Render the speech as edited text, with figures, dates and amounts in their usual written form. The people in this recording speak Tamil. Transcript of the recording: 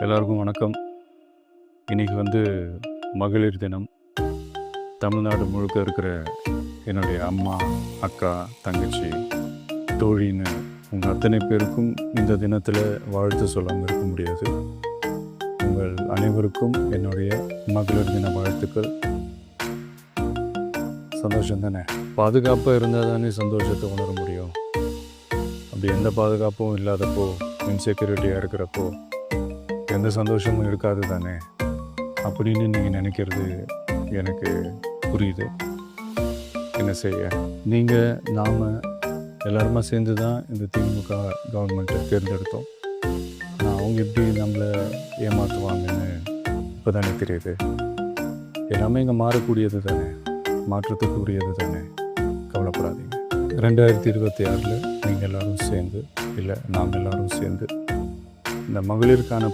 எல்லாருக்கும் வணக்கம். இன்றைக்கி மகளிர் தினம். தமிழ்நாடு முழுக்க இருக்கிற என்னுடைய அம்மா, அக்கா, தங்கச்சி, தோழின்னு உங்கள் அத்தனை பேருக்கும் இந்த தினத்தில் வாழ்த்து சொல்லாமல் இருக்க முடியாது. உங்கள் அனைவருக்கும் என்னுடைய மகளிர் தின வாழ்த்துக்கள். சந்தோஷம் தானே? பாதுகாப்பாக இருந்தால் தானே சந்தோஷத்தை உணர முடியும். அப்படி எந்த பாதுகாப்பும் இல்லாதப்போ, இன்செக்யூரிட்டியாக இருக்கிறப்போ எந்த சந்தோஷமும் இருக்காது தானே அப்படின்னு நீங்கள் நினைக்கிறது எனக்கு புரியுது. என்ன செய்ய, நாம் எல்லாருமா சேர்ந்து தான் இந்த திமுக கவர்மெண்ட்டை தேர்ந்தெடுத்தோம். ஆனால் அவங்க எப்படி நம்மளை ஏமாற்றுவாங்கன்னு இப்போ தானே தெரியுது. எல்லாமே இங்கே மாறக்கூடியது தானே, மாற்றத்துக்குரியது தானே. கவலைப்படாதீங்க. 2026 நீங்கள் எல்லோரும் சேர்ந்து, இல்லை நாம் எல்லோரும் சேர்ந்து இந்த மகளிருக்கான